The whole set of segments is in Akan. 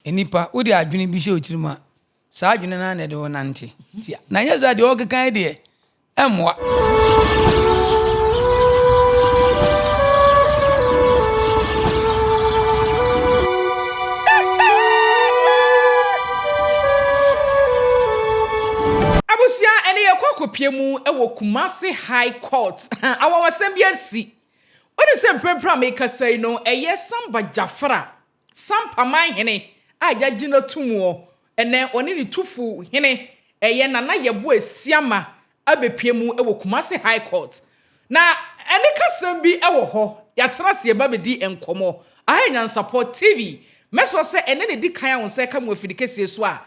enipa wo de adwene bi hye otirima saa adwene na na de wo nante na nya za de wo kekan de emwa ene ye kwakopie mu ewo Kumasi High Court awawasem bi asi oni se mpempra make say no eye Samba Jafra Sampamanhene ajagina tumuo ene oni ni Tufuhene eye nana yebo asiama abepie mu ewo Kumasi High Court na ene kasem bi ewo ho yatena se ba bedi enkomo Nyansapo TV meso se ene ne di kan awon se ka mu afidikesie so a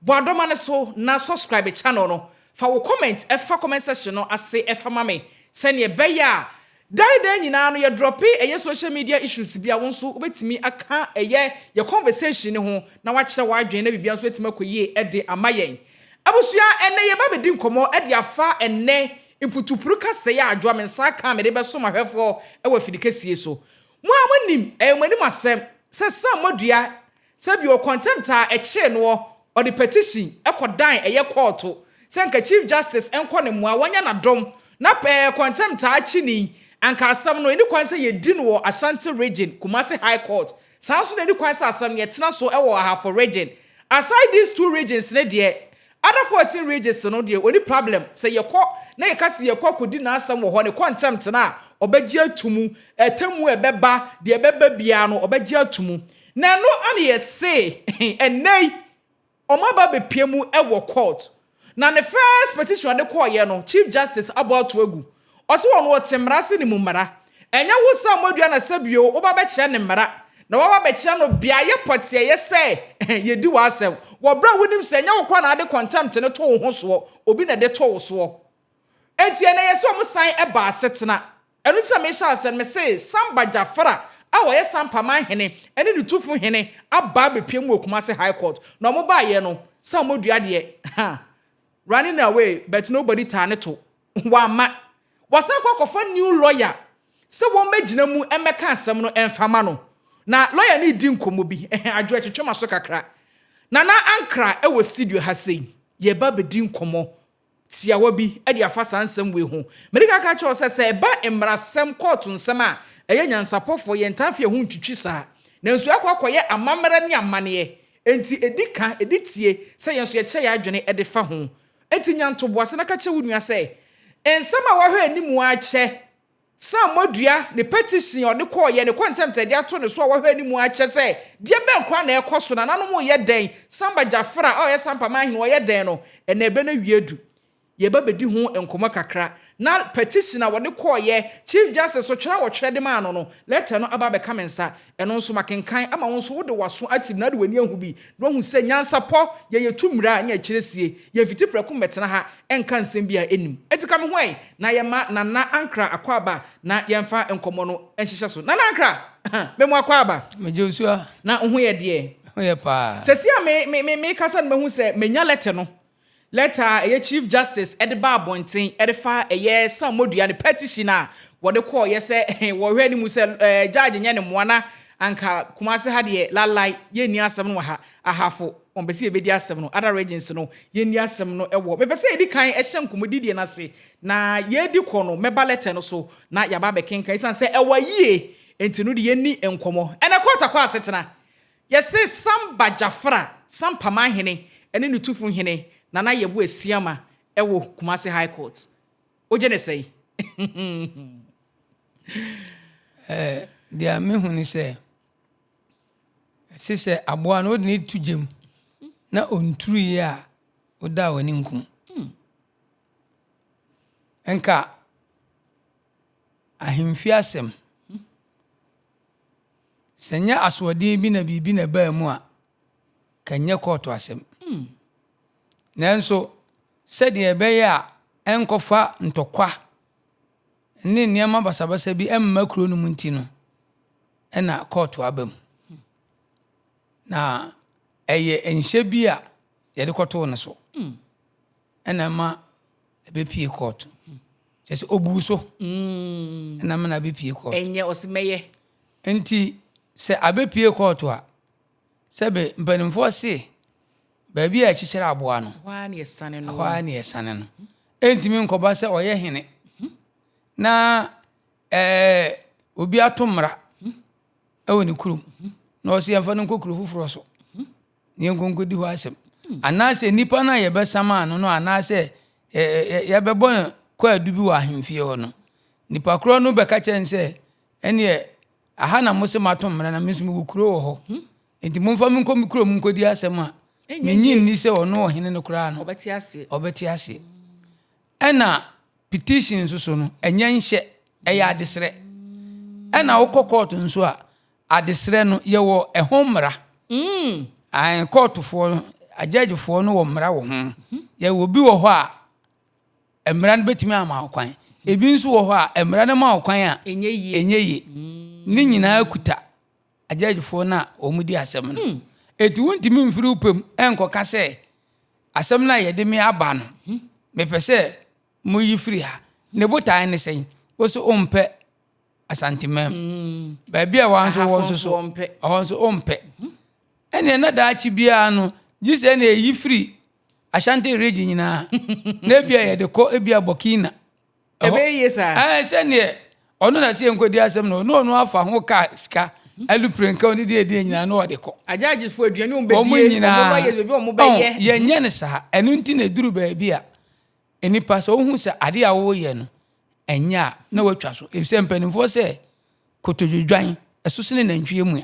boadoma ne so na subscribe channel no fa wo comment efa comment section no ase efa mame sene ebeya dan nyina no ye drop eye social media issues bia won so obetimi aka eye ye conversation ne ho na wa kire wa adwen na bibia so etima koyie ede amayen abusua ene ye ba bedi nkomo ede afa ene imputupuru kase ya adwa mensa ka me de beso mahwefo ewa fidikesie so mu amonim manim asem se Sammorduah se bi o contempt a eche no or the petition ekodan eye court senka chief justice enko ne moa wanya na dom na contempt a chini anka asam no eni kwan se ye di no Ashanti region Kumasi High Court sanso na eni kwan se asam ye tena so ewo ahafo region aside these two regions ne de other 14 regions no de oni problem se ye kɔ na ye kase ye kɔ kodi na asam wo ho ne contempt na obagye atumu etemu ebeba de ebeba bia no obagye atumu na no ane ye say enei omaba be piemu ewo court na the first petition de call ye no chief justice about to egu oso won wo temrase ni mu mara enya wo Sammorduah na sabio oba be kire ne mara na wo ba be kire no bia ye pote ye say ye di wa asem wo bra wonim se enya wo kwa na de contempt ne to wo ho so obi na de to wo so enti ena ye so mo san e ba asetena enu ti me sha asem me say Samba Jafra awo ye Sampamanhene ene ni Tufuhene aba be piem wo Kumasi High Court na mo ba ye no Sammorduah de running away but nobody turn it to wama wasan kwakofa new lawyer se won magina mu emeka asem no emfama no na lawyer ni di nkomo bi adwo twetwema so kakra na ankra e wo studio ha sei ye ba be di nkomo tiawa bi e de afa sansem we ho medika ka che se ba emrasem court nsem a eye nyansapofo ye ntafie ho ntwitwi saa na nso akwakoye amamara ne amane enti edika editie se yenso ye kye ya adwene e de fa ho enti nyanto boase na ka che wunua se ensema wa hwe animu a che Sammorduah ne petition o de call ye ne contempt e de ato ne so wa hwe animu a che se de be nkwa na ekoso na nanom ye den Samba Jafra o ye Sampamanhene o ye den no ene ebe na wiedu ye ba bedi ho enkomo kakra na petition a wode call ye chief justice so twera wo twere de ma no letter no aba be kamensa eno nso makenkan ama won so wode waso atim na de wani ahu bi no hu se Nyansapo ye yetumra anya kiresie ye fiti preko metena ha enka nsem bia enim etika me hwan na ye ma na ankra akwaba na ye mfa enkomo no enhihye so na ankra me mu akwaba me Joshua na ho ye de ho ye pa sesi a me kasa no me hu se menya letter no letter a chief justice edeba abonten edefa eye Sammorduah ne petition a wode call ye se wo hwe ni mu se judge nya ne moana anka Kumasi ha de lalai ye ni asem no ha ahafo ombesi ebedi asem no other regions no ye ni asem no ewo me pese edi kan ehye nkomodidie na se na ye di kɔ no meba letter no so na ya ba be kenkan isan se ewa yie enti no de ye ni enkomo ena kwata kwa asetena ye se Samba Jafra Sampamanhene ene ni Tufuhene nana yebu asiama ewo Kumasi High Court oje ne sei dia me hu ni se aboa no de tujem na onturu ye a oda wani nkum enka ahimfi asem senya aswode bi na bibi na ba mu a kanya court asem nanso sɛde ebeye a enkofa ntokwa ne niam basabasa bi emma kuro no munti no ena court abam na eye enhye bi a ye de koto ne so ena ma ebepie court sese obu so ena ma na bepie court enye osimeye enti se abepie court a sebe mpanimfo se baabi a chichire aboa no hwa ne yesane no hwa ne yesane no entimi nkoba se oye hene na obi atomra ewoni kurum na o se yemfa no kokuru fufuro so ne ngonkodi ho asem anase nipa na ye besama no no anase ye bebon kwa adubi wa ahemfie ho no nipa kro no beka chense ene aha na mose matomra na mesum kuro ho enti momfa me nkom kuro mu nkodi asem a menyin ni se ono ohene no kura no obeti ase ena petition so no enye nhye eya adesre ena wokọ nso a adesre no ye wo ehomra an court fo ajajefo no wo mra wo ho ye wo bi wo ho a emra no betimi ama kwan ebi nso wo ho a emra no ma kwan a enye ni nyina akuta ajajefo na omudi asem no eti wontimi mfiri upem enkoka se asem na ye de me aba no me pese mo yi free ha ne botan ne sen wo so ompe asantimem ba bia wanso wo so ompe ene na daachi bia no jise na yi free Ashanti region nyina na bia ye de ko bia Burkina ebe yesa se ne ono na se enkodi asem no afa ho ka ska aluprenka oni de nyina no de ko ajaji fo aduane o bedie ba ye bebi o mo beye ye nye ne sa enu nti na duru ba bia enipa so hu se ade a wo ye no enya na watwa so ebise mpanimfo se kotodwudwan esosene nantwie mu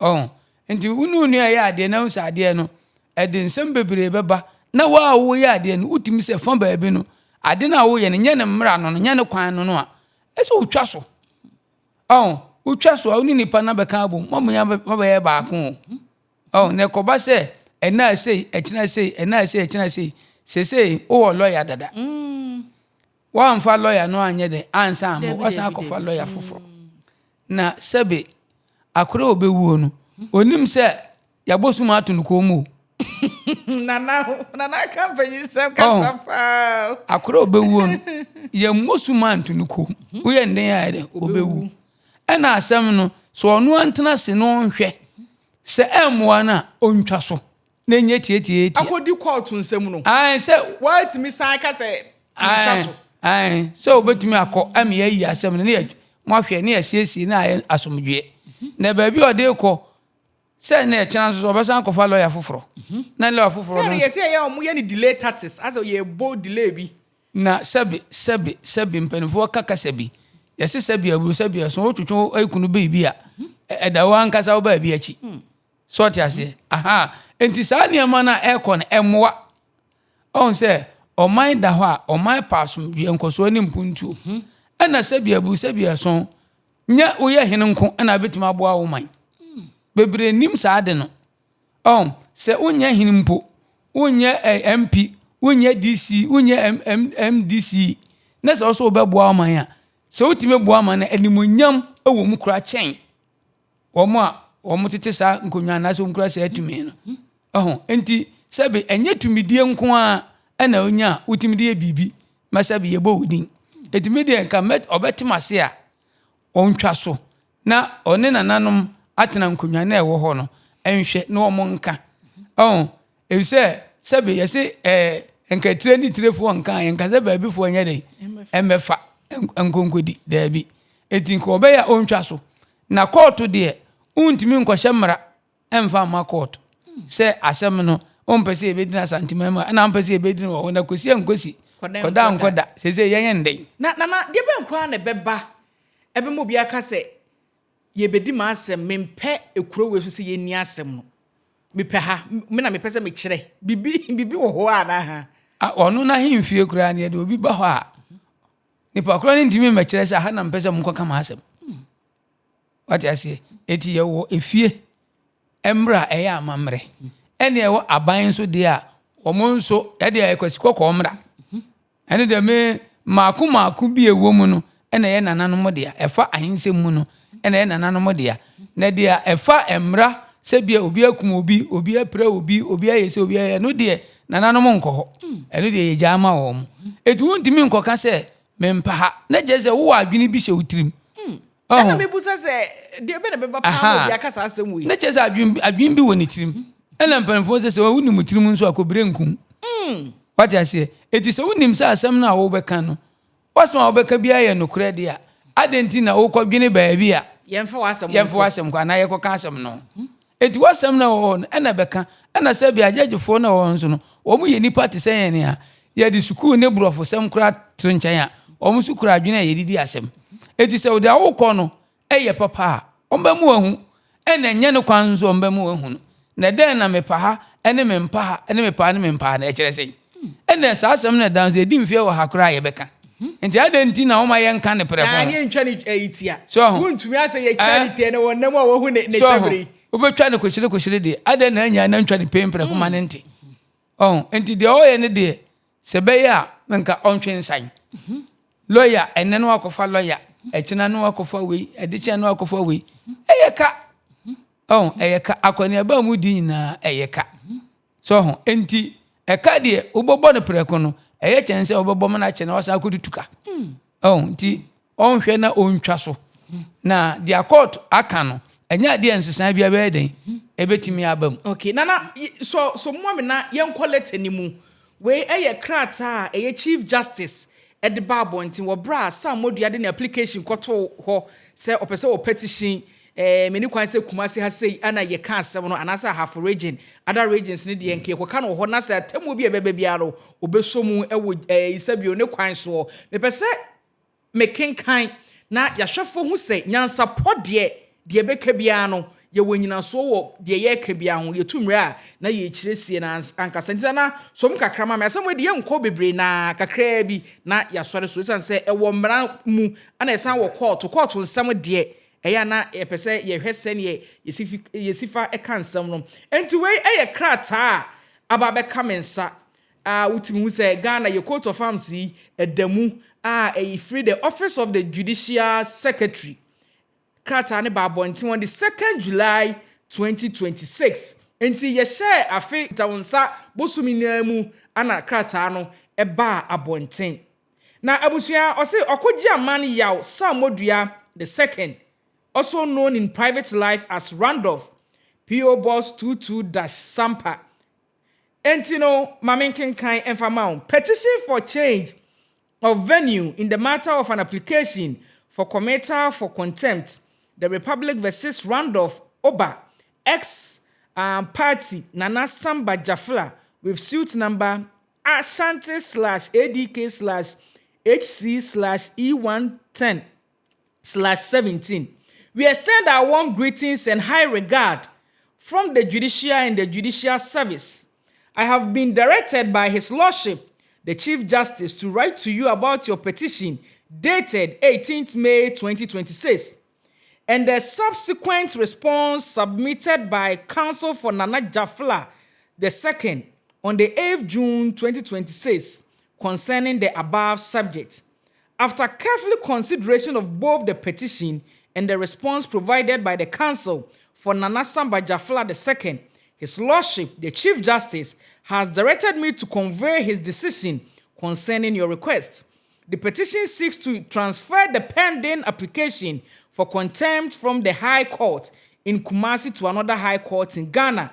a enti unu nu ya ade na hu se ade no ede nsem bebre beba na wa wo ya ade no utimi se fa ba bi no ade na wo ye no nye ne mra no nye ne kwan no a ese utwa so utwa so oni nipa na beka abom mamunya mabaye baako ne koba se ena sei echina sei ena sei echina sei sese o lawyer dada wa mfa lawyer no anye de ansa mo wasa akofa lawyer foforo na sebe akore obewuo no onim se yabosuma atunuko mu nana kampanyi sem kasafa akore obewuo no ye mosuma atunuko wo ye nden ya de obewu ena asem no so ono antena se no nhwe se emwa na ontwa so na nye tietie akodi court nsem no se what mi san ka se ontwa so so obetumi akọ am ye yi asem no ne mo ahwe ne asiesie na asomdwe na ba bi ode kọ se na echana so obesan kofa lawyer foforo na lawyer foforo no se ye omo ye ni delay taxes as ye bo delay bi na sebi mpanifo kaka sebi yesi sebi abu sebi so otwotwo aikunu beebi a edawa ankasa wo ba bi achi so tiase enti saa niema na ekon emwa on se oman da ho a oman pasum bi enkoso ni mpuntu ena sebi abu sebi so nya wo ye hene nko ena betima aboa wo man bebre nim saa de no se wonya hene mpo wonya MP wonya DC wonya MDC na se so obeboa wo man a se wotime boa man na animonyam ewo mu kura chen omo tete sa nkonwa na so nkura sa atumi no enti sebe enye tumidie nko a na onya utimidie bibi masabi yebo wudin etimidie nka obetimase a ontwa so na one nananom atena nkonwa na ewo ho no enhwe na omo nka ebise sebe yese enka tire ni tirefo nka enka se baabi fo nya den emefa nkonkodi dabi etinko obeya ontwa so na court de untimi nkohye mra emfa ma court se asem no ompese ebedina santimama na ampese ebedina wo na kosi enkosi koda sese yen den na de be nkwa na beba ebe mo bia ka se ye bedi ma asem mempe ekuro we so se ye ni asem no mepe ha me na mepe se me kire bibi wo ho ana ha ono na himfie kura na de obi ba ho a nipa kura ni ntimi me kire se ha na mpese mo nkoka ma asem wati ase eti ye wo efie emra eya amamre ene ye wo aban so de a omo nso ye de ekwasi kokko mra ene de me maku bi ewo mu no ene ye nananom de a efa ahinsem mu no ene ye nananom de a na de a efa emra se bia obi akum obi apra obi ayese obi aye no de nananom nko ho ene de ye jama wo mu eti wontimi nkoka se mempa ha na je se wo adwene bi hye utirim Ana me busa se de be na be ba pa ya kasa asem we. Na chese adwin bi woni tirim. Ena mpanfo se woni mutirim nso akobire nkum. What I say? It is woni msa asem na wo beka no. Wasma wo beka bia ye nokure de a. Adenti na wo kwadwene baabi a. Yemfa wasem. Yemfa wasem kwa na ye koka asem no. Eti wasem na wo ena beka. Ena se bia jejefo na wo nso no. Wo mu ye nipa te sen ye a. Ye di sukuu ne brofo sem kura to nchen a. Wo mu sukura adwene ye didi asem. Eti se wo de wo kɔ no eye papa omba mu ahu ena nye no kwan nso omba mu ahu no na den na mepa ha ene mempa ha ene mepa ne mempa na ekere sei ena sa asem na dan se di mfie wo hakura ye beka enti adenti na wo ma ye nka ne preko ani ntwa ne etia so wuntumi ase ye charity ne wonam a wo hu ne shebri wo betwa ne kohyire de adan na anya na ntwa ne pempre kuma ne nti enti de o ye ne de se be ya nka ontwe nsan lawyer ene no akofa lawyer echina no akofa we ediche no akofa we eyeka eyeka akwani aba mu di nyina eyeka so enti eka de obobo ne preko no eye chense obobo mo na che na wasa akodutuka enti onhwe na ontwa so na dia court aka no enya de ensesan bia be den ebetimi abam okay nana so mo me na yen quality ni mu we eye krata eye chief justice Edi Bible nti wo bra Sammorduah de ne application koto ho se opese o petition meni kwan se kumase ha sei ana ye ka asem no anasa half region other regions ne de enke koka no ho na se temu bi ebebe bia no obesomu ewo isabio ne kwan so me pese me kenkan na ya hwefo hu se Nyansapo de beka bia no ye wonyina so wo de ye ka bia ho ye tumre a na ye kiresie na ankasa ntina som kakrama me asem we de enko bebre na kakra bi na ya sore so san se ewo mra mu ana esan wo court nsem de eya na epese ye hwese ne yesifa eka nsem no enti we eye krata aba be kamensa utimi hu se Ghana ye court of arms edamu e free the office of the judicial secretary krata ne babonti on the 2nd July 2026 enti ye share afi tawonsa bosumi namu ana krata no eba abonten na abusua ose okoji aman yaw Sammorduah the 2nd also known in private life as Randolph PO Box 22-Sampa enti no mamenkenkan enfama petition for change of venue in the matter of an application for committal for contempt the Republic versus Randolph Oba ex party Nana Samba Jafla with suit number Ashanti/ADK/HC/E110/17. We extend our warm greetings and high regard from the judiciary and the judicial service. I have been directed by His Lordship, the Chief Justice, to write to you about your petition dated 18th May 2026. And the subsequent response submitted by Counsel for Nana Jafla II on the 8th June 2026 concerning the above subject. After careful consideration of both the petition and the response provided by the Counsel for Nana Samba Jafla II, His Lordship, the Chief Justice, has directed me to convey his decision concerning your request. The petition seeks to transfer the pending application for contempt from the High Court in Kumasi to another High Court in Ghana,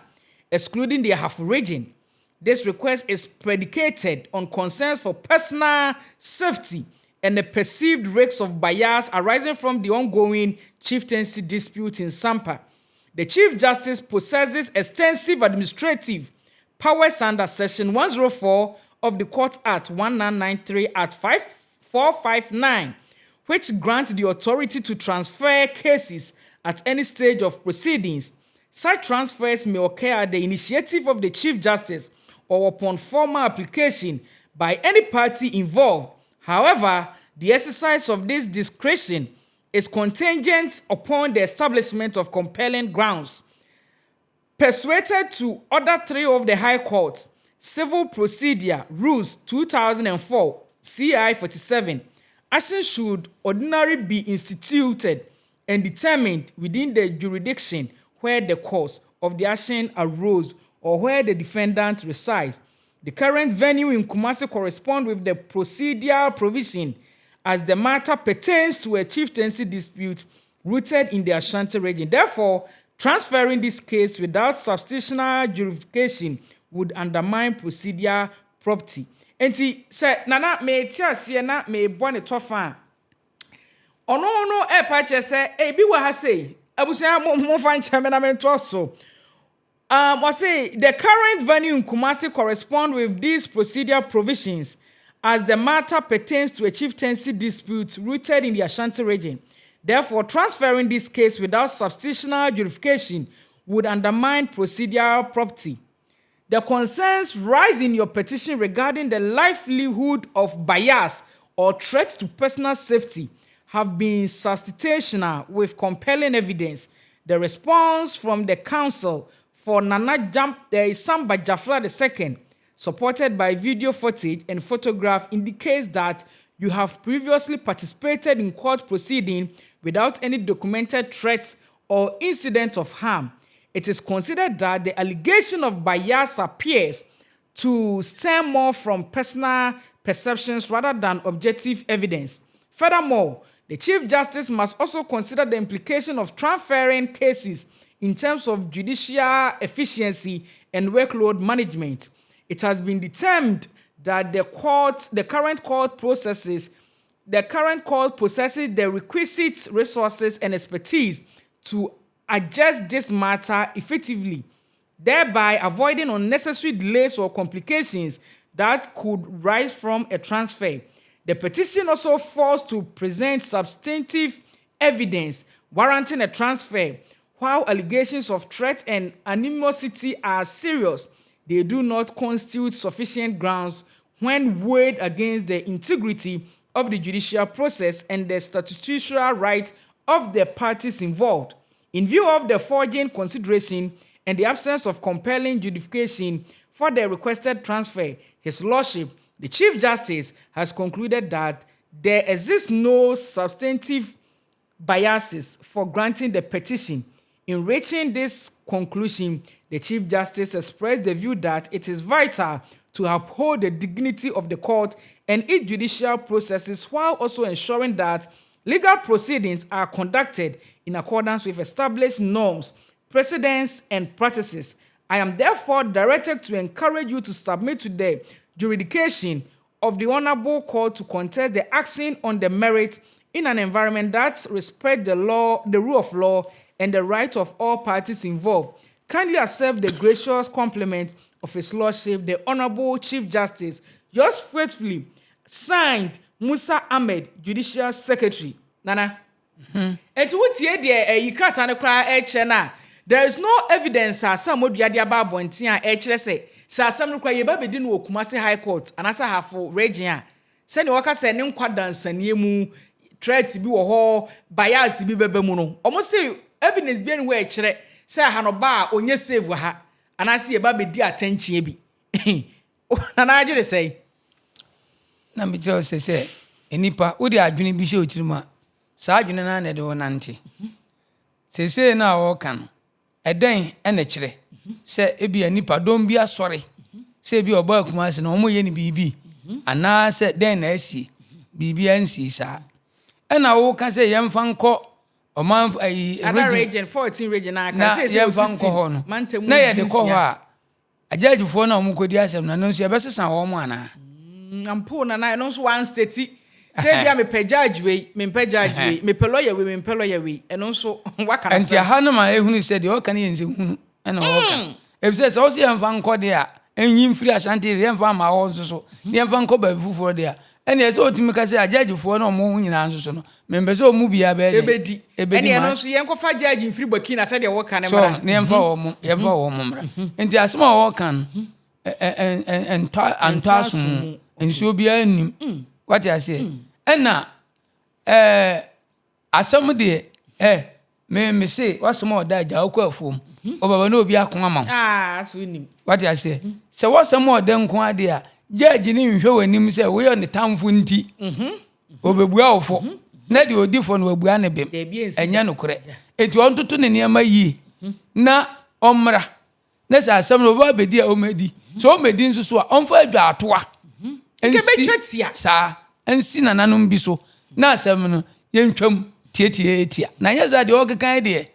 excluding the Ahafo region. This request is predicated on concerns for personal safety and the perceived risks of bias arising from the ongoing chieftaincy dispute in Sampa. The Chief Justice possesses extensive administrative powers under Section 104 of the Court Act 1993 at 5459, which grant the authority to transfer cases at any stage of proceedings. Such transfers may occur at the initiative of the Chief Justice or upon formal application by any party involved. However, the exercise of this discretion is contingent upon the establishment of compelling grounds. Persuaded to Order 3 of the High Court, Civil Procedure Rules 2004, CI 47, action should ordinarily be instituted and determined within the jurisdiction where the cause of the action arose or where the defendant resides. The current venue in Kumasi corresponds with the procedural provision as the matter pertains to a chieftaincy dispute rooted in the Ashanti region. Therefore, transferring this case without substantial justification would undermine procedural property. Enti say nana me tiasie na me bone tofa. Ono e pa che say e bi wa ha say abusia mo fan chame na me to so. Was say the current venue in Kumasi correspond with these procedural provisions as the matter pertains to a chieftaincy dispute rooted in the Ashanti region. Therefore, transferring this case without substantial justification would undermine procedural property. The concerns rise in your petition regarding the livelihood of bias or threat to personal safety have been substantiational with compelling evidence. The response from the counsel for Samba II, supported by video footage and photograph, indicates that you have previously participated in court proceeding without any documented threat or incident of harm. It is considered that the allegation of bias appears to stem more from personal perceptions rather than objective evidence. Furthermore, the Chief Justice must also consider the implication of transferring cases in terms of judicial efficiency and workload management. It has been determined that the current court possesses the requisite resources and expertise to adjust this matter effectively, thereby avoiding unnecessary delays or complications that could rise from a transfer. The petition also fails to present substantive evidence warranting a transfer. While allegations of threat and animosity are serious, they do not constitute sufficient grounds when weighed against the integrity of the judicial process and the statutory right of the parties involved. In view of the foregoing consideration and the absence of compelling justification for the requested transfer, His Lordship, the Chief Justice, has concluded that there exists no substantive biases for granting the petition. In reaching this conclusion, the Chief Justice expressed the view that it is vital to uphold the dignity of the court and its judicial processes while also ensuring that legal proceedings are conducted in accordance with established norms, precedents, and practices. I am therefore directed to encourage you to submit to the jurisdiction of the Honorable Court to contest the action on the merit in an environment that respects the law, the rule of law, and the right of all parties involved. Kindly accept the gracious compliment of His Lordship, the Honorable Chief Justice, yours faithfully, signed Musa Ahmed, Judicial Secretary. Nana. And to what ye there is no evidence as Sammorduah de Ababo and Tia HSA. Sassam Cray Baby didn't walk Kumasi High Court, and as I have for Regia. Send Waka send him quadrants and yemu, tread to be a hall, bias be bebemuno. Almost say evidence being where chere, say Hanoba or yes save her, and I see a baby dear attention. And I did say, Nambi say, Enipa, would I dream be show to ma? Sergeant and I do nanti. Say now all can. A day and a chere. Say, Ebi and Nipa, don't be a sorry. Say, be your boy, Kumas, and almost any BB. And now said, then I see BBNC, sir. And I will can say, young fan call a month a region 14 region. I can say, young fan call on. Nay, the call her. A judge for no Mukodias and no see a best and woman. I'm poor and I know one state. Say, me pay judge way, me pay judge way, me pay lawyer way, me pay lawyer way, and also what can I say? And Hanama, who said, you can use and all. If there's also a fan called there, and you free Ashanti, and farm my also, the fan called by for there. And yes, all to make us say, I judge for no more in answer. Members of movie, I bet Ebedi, and also young for judge in free Burkina said, what can I name for Mumra? And there are small can and toss and so be a what I say. And now, as somebody, me say, what's more that Jauko form? Over no be a common. Swinning. What I say. So what's some more than quadia? Judge in show and him say, we on the town funty. Over well for. Not you different with Buanabim, and Yano correct. It want to turn near my ye. Na omra. That's as some of our dear Omedi. So Medin so on fire to and see, sir, and sin an anum biso. Na seven, yen chum, tie na nyeza de okekan de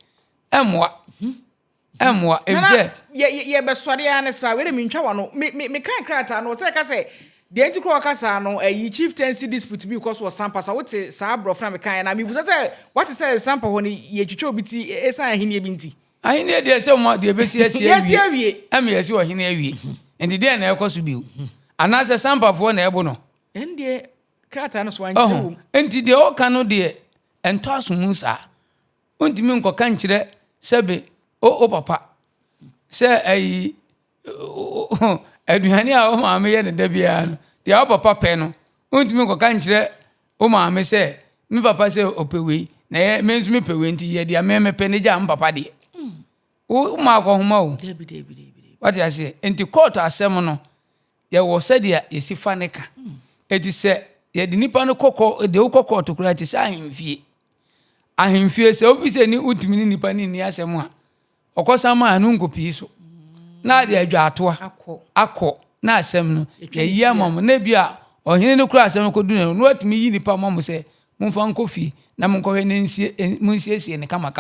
emwa evse ye be sori ane sa we me ntwa wano me kan krata no say ka say de enti kro kasa no yi chieftaincy dispute because was Sampa sa wote sa brofra me kan na me busa say what is say Sampa ho ni ye twitwa obiti esa ahene bi nti ahene de se mo de besi asie awie am yesi wo hene awie enti de na ekoso bi ana se Sampa fo na ebo no ende krata no so anche enti de o kan no de ento asomu sa ontimi nkoka nkyere sebe o papa se ayi aduhane a o maame ye ne da bia no de o papa pe no ontimi nkoka nkyere o maame se mi papa se opewe na ye menzu mi pewe nti ye de ameme pe ne ja papa de o ma ko homa o debi what you say enti court asem no ye wo se de yesifa ne ka eti se ye de nipa no kokko de wo kokko to kura ti sa ahemfie se ofise ni utimi ni nipa ni asem a okosama anu nkopi so na de adwato akọ na asem no ye yia mom na bia ohene no kura asem ko dunu no atimi yi nipa mom se mumfa nkofi na munkohwe ne nsie munsiesie ne kama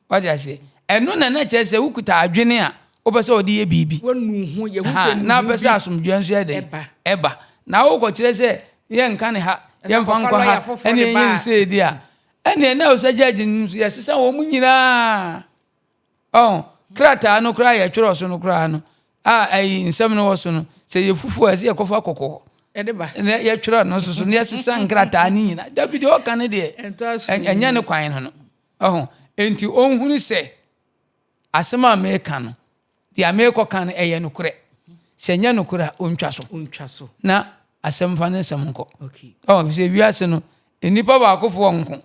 what you say eno na chese ukuta adwene a opese odi ye bibi wonu hu ye hu se na pese asomdwe nso ye de eba na wo ko kire se ye nka ne ha ye mfa nkọ ha ene ye se di a ene na o se judge nso ye sesa wo mu nyina krata no kra ye tworo so no kra no ayi nsem no wo so no se ye fufu ase ye kofa kokko edeba ye tworo no so ne sesa nkrata ni nyina david o kan de enya ne kwan no enti onhunu se asema America no di America kan eye no kure se nya no kure ontwa so na asem fa ne sem nko okay se wiase no enipa ba akofo nko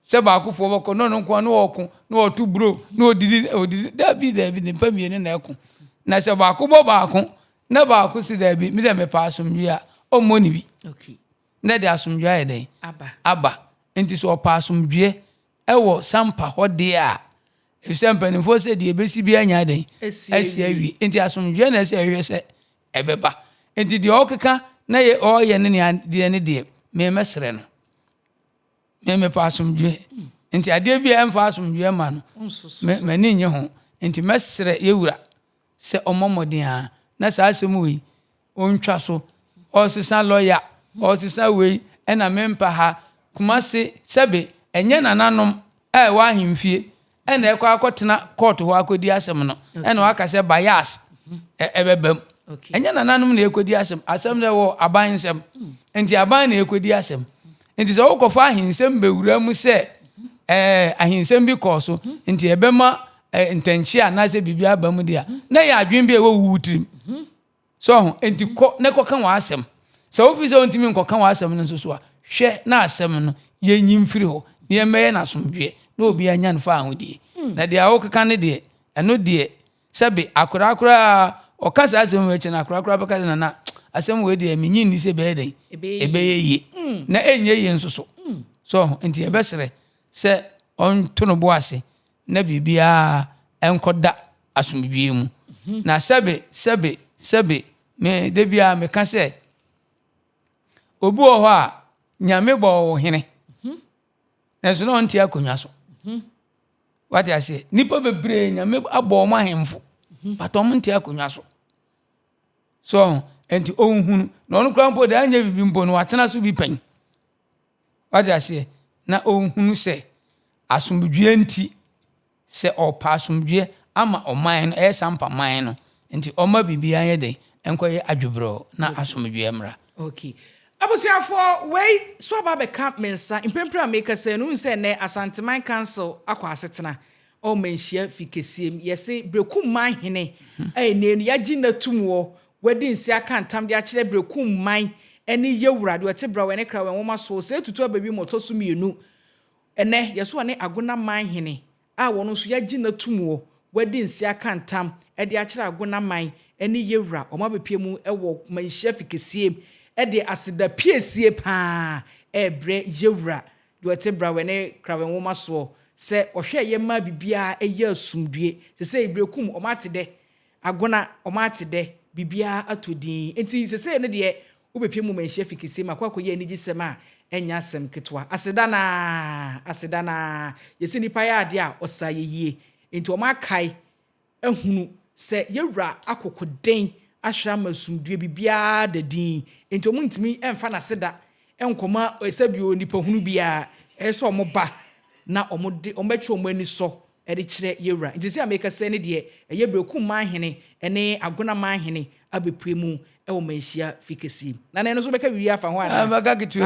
se ba akofo boko no nko no oko no otu bro no odidi david ne pamie na eko na se ba akobo ba ako na ba akosi david mi de me pa asomdwe a o moni bi okay na de asomdwe aye den aba enti so pa asomdwe ewo Sampa hode a Sampa ni fo se de ebesi bi anya den esi awie enti asomdwe na esi awie se ebeba enti de okeka na ye o ye ne de me mesre no me pa asomdwe enti ade bi emfa asomdwe ma no me ni nye ho enti mesre yewura se omomodin a na sa asemu wi ontwa so o sesa lawyer o sesa we na mempa ha kumase sebe enye nananom wa himfie ena ekọ akotena court ho akodi asem no ena waka se bias ebebam enye nananom na ekodi asem na wo aban nsem enti aban na ekodi asem enti so wokofa ahinsem bewura mu se ahinsem bi koso enti ebema ntanchi a na se bibia abam dia na ya adwen bi ewo wutrim so enti ko ne ko kan wa asem so ofise ontimi nko kan wa asem no so a hwe na asem no yenyim firi ho ne meye na somdwe na obi anya nfa ahodi na dia wo keka ne de eno de sebe akura okasa asem we che na akura beka na asem we de menyi ni se be den ebeye na enye ye nso so enti ebesere se on tono bo ase na bibia enkoda asomdwe mu na sebe me de bia me ka se obu ho a nyame bo hene eso no ntia konwa so what I say nipa bebre nyame abo ma hemfo patom ntia konwa so enti onhunu na onu kra mpo de anya bibi mpo no watena so bi pan what I say na onhunu se asomdwe nti se opa asomdwe ama oman no Sampamanhene no enti oma bibia ye den enkoye adwobro na asomdwe mra okay abusiafo wei so ba be camp mensa impempra make say no say ne Asanteman council akwa asetena o manhia fikesiem yese brekum man hene nenu yagi natumwo wadi nsi aka ntam de akire brekum man ene yewurade wote bra we ne kra we nwoma so se tutu ababi moto so mienu ene yeso ne agona man hene a wono so yagi natumwo wadi nsi aka ntam de akire agona man ene yewura o mabepie mu ewo manhia fikesiem ede asida piesie pa ebre yewura de wote bra we ne kra we nwoma so se ohwe ye ma bibia eye asumdue se ibrekum o mate de agona o mate de bibia atodin enti se ne de Ubepie mu menhye fikisi ma kwa koye anigi sema enya asem ketwa. Asedana. Yesi nipa ya ade a osaye yie. Enti o ma kai ehunu se yewura akokoden ahwa masumdue bibia da din. Enti o mu ntimi emfa na seda enkoma esabio nipa hunu bia eso omoba na omode ombetwe omani so ede kire yewura. Enti se ameka se ne de eyebreku manhene ene agona manhene abepue mu ewo manhia fikesi. Na ne no so beka wiya fa ho ana. Baka kitu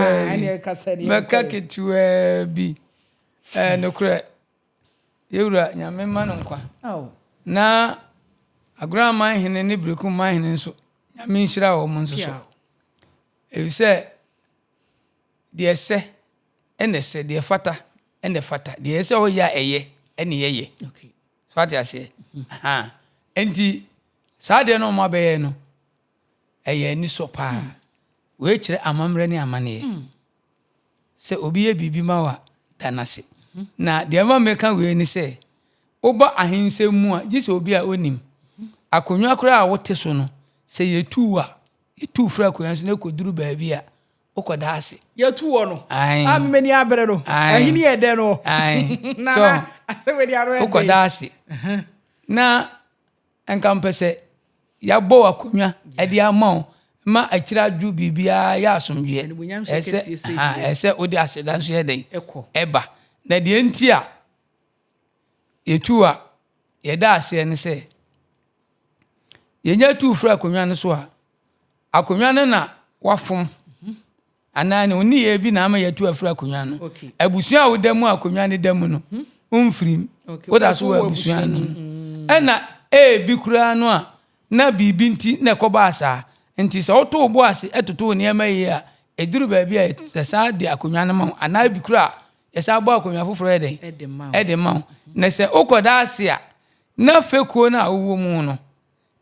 bi. No kure yewura nyame ma no nkwa. Na agona manhene ne breku manhene nso nyame nhira wo mu nso so. Ebise de ese ene se de fata ene fata de ese o ya eye ene yeye. Okay. So what you say? Enti saa de no ma be no eye ni so pa. We kire amamre ne amane. Se obi ye bibi ma wa danase. Na de ma meka we ni se oba ahinse mu a gise obi a onim. Akonwa kura a wote so no se yetu a yetu fra akonwa so na koduru ba bi a okoda ase. Yetu wo no. Ameni abere no. Ahini ede no. So asewe di aro ede. Okoda ase. Na enkampese ya bo akonwa ede ama ma akira dwu bibia ya asomdwe. Ese odi ase dan so yeden. Eba. Na de enti a yetu a yeda ase ne se yenya tu fra akonwa no so a akonwa no na wafom anani oni ye bi na ama yetu afra akonwa no abusua a wodamu akonwa ne damu no umfrim woda so abusua no ena bi kura no a na bibi nti na koba asa nti se oto obo ase etoto ne ema yi a eduru ba bi a sa de akonwa no ma ana bi kura yesa gba akonwa foforo edema na se okoda ase a na fekuo na awo mu no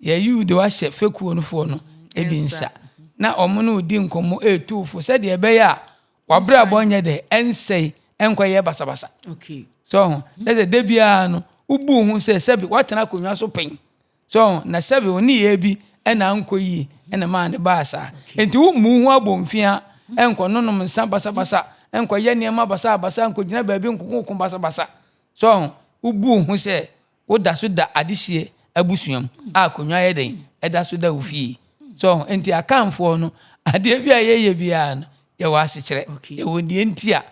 ye yu de wa hye fekuo no fo no ebinsa na omono odi nkomo etufo se de be ya wabra bonye de ensei enkoye basabasa. Okay. So that's de bia no ubu hu se sebi watena konwa so pen. So na sebi oni ye bi ena ankoyi ena ma ne basa. Enti umu hu abomfia enko nonom nsa basabasa enkoye ne ma basabasa enkogina ba bi nkokon basabasa. So ubu hu se woda so da adihie abusuam akonwa ye den eda so da ofie. So enti akamfo no ade bia yeye bia no ye wase kire ye woni enti a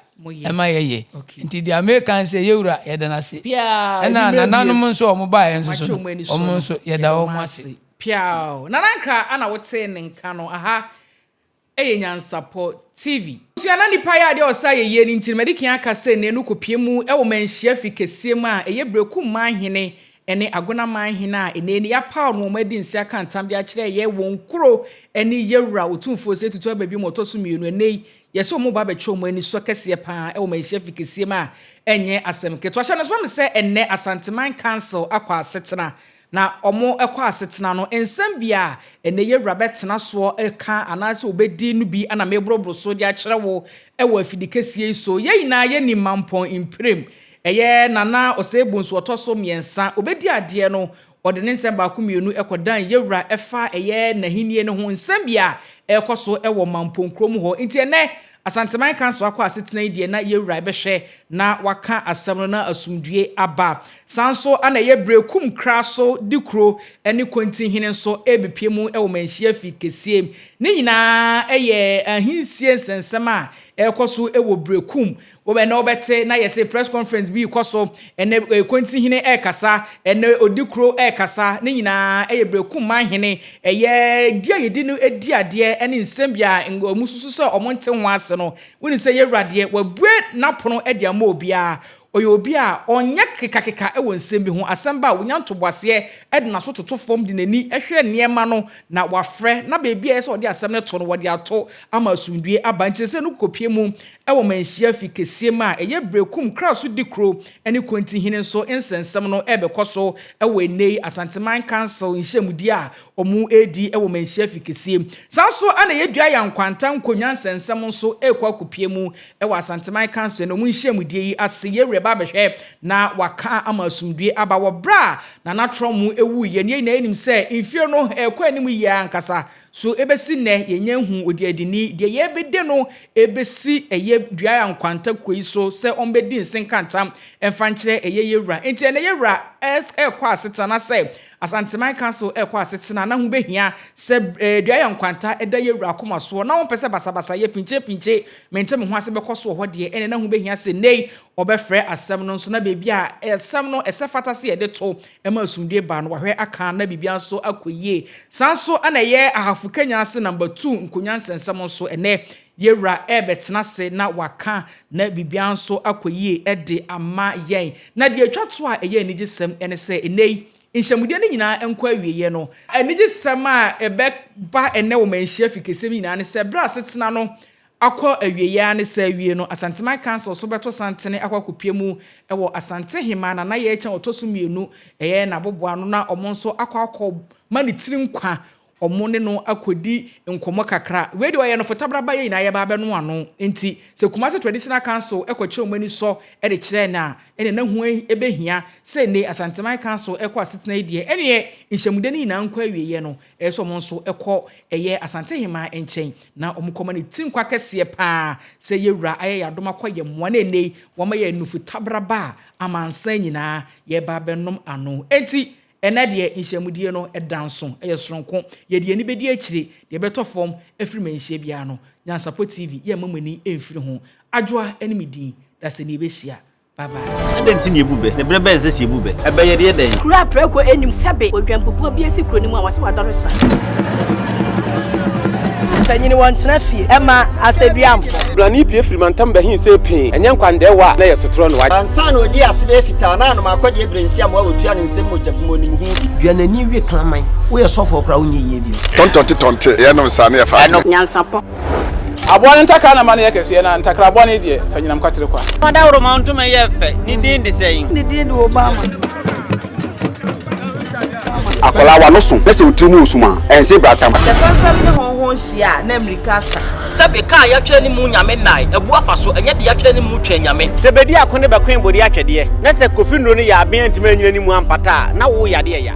ema yeye enti the American say yewura ye dana se pia na nanom nso omo ba ye nso omo nso ye da o mase pia nanankra ana wote ne nka no aha eye Nyansapo TV suana nipa ya de osa yeye ni nti medikan aka se ne no kopie mu e wo manhia fikesie mu a eye breku manhene ene agona manhene a ene ya paw no madi nsi aka ntam de a kire ye wonkuro ene yewura otumfo se tutu ababi motoso mienu ene yeso mo ba betwe mo ani so kese pa e wo manhia fikesie mu a enye asem keto ahya no so me se ene Asanteman Council akwa asetena na omo ekwa asetena no ensem bia ene yewura betena so eka anase obedi no bi ana mebrobro so de a kire wo e wo afidikesie so ye ina ye ni mampon imprem eye nana osebunsu otoso miensa obedi ade no ode ne nsem ba ku mienu ekodan yewura efa eye nahinie ne ho nsem bia ekoso ewo mampon krom ho nti ene Asanteman Council akwa asetena die na yewura behwe na waka asem na asumdue aba sanso ana ye brekum kraso dikro ene kontinhene nso ebepie mu ewo manhia fikesie ne nyina eye ahinsie nsensem a ekoso ewo brekum obe na obete na yese press conference bi koso ene kontinhene ekasa ene odikro ekasa ne nyina eye brekum manhene eye dia yedi no edi ade ene nsembia ngomususu so omonte ho ase no woni se yewrade wabue napono ede ama obia oyo obi a onya kekakeka ewo nsem bi ho asamba wonya ntoboase ede na so toto fom de nani ehwe niema no na wafre na beebia ese ode asem ne to no wode ato ama sundue abanti se no kopie mu ewo manhia fikesie ma eye brekum kraso dikro ene kontinhene so nsensem no ebekoso ewo enei Asanteman Council nhyemudi a omu edi ewo menhia fikese sanso ana yedua ya nkwanta nkonwa nsensem nso ekwa akopie mu ewo Asanteman Council no mu nhia mudie yi ase yewre ba behwe na waka ama asumdue aba wo bra na natromu ewu ye ne na enim se mfie no ekwa anim yi ankasa so ebesi ne yenye hu odi adini de ye bede no ebesi eye dua ya nkwanta koi so se ombedi nsenkantam emfa nkyere eye yewra enti ene yewra ekwa asetana se Asanteman Council ekwa asetana na hu behia se dua ya nkwanta eda yewra akoma so na won pese basabasa ye pinche mentem ho ase bekoso ho de ene na hu behia se nei obefre asem no so na bebia esem no esefata se ye de to ema asumdue ba no wahwe aka na bibia so akoyie sanso ana ye ahafukanya ase number 2 nkonya nsensem so ene yewra ebetena se na waka na bibia so akoyie ede ama yen na de atwato a eye anigisem ene se enei nhyamude ne nyina enkwa awieye no anigisem a ebe ba ene wo manhia fikesem nyina ne se bra setena no akọ awieye ne se awie no Asanteman Council so beto santene akọkopie mu ewo Asantehema na ye echa otoso mienu eye na boboa no na omo nso akọ mani tiri nkwa omo ne no akodi nkomo kakra we de oye no fotabraba ye na ye ba beno ano enti se Kumasi Traditional Council ekwache omani so e de kire na ene na hu ebehia se ne Asanteman Council ekwa setena idie ene nhyamude ni na nkwa awieye no eso omo nso ekọ eye Asantehema enchen na omo komani tinkwa kese pa se yewra aye yadoma kwa ye moa na ene wo ma ye nufu tabraba amansan nyina ye ba benom ano enti ena de nhyiamudie no edanso eyesronko ye de ani bedi akire de beto form afiri manhie bia no Nyansapo TV ye mamani emfiri ho adwoa enimidi da se ne behia bye bye edenti ne ebube ne brebe nse se ebube ebe ye de den kura preko enim sebe odwampopo bia si kuro ni mu a wase wadore sra tanyini wontena fie ema aseduamfo blani pie frimantam behin se pin enye nkwandewa na yesotro no wa ansa na odi asebe fita na no makode ebrensi am wa otua ne nsem mojabumo nim hu duanani wie klaman wo ye sofo okra wo nye ye bi tontonte ye no nsa na ye fa Nyansapo abone ntakra na mane yekese na ntakra abone die fanyinam kwatere kwa wada woro ma ntoma ye fe ni din de sei ni din de Obama akola wa no so pese otrimu osuma ense bratam se fanfam ne honhon hia na America sa sabe ka ya twa ni mu nyame nai ebu afa so enye de ya twa ni mu twa nyame se bedi akone be kwen bodi atwede na se kofi nro ni ya aben ntima nyina ni mu ampata na wo yade ya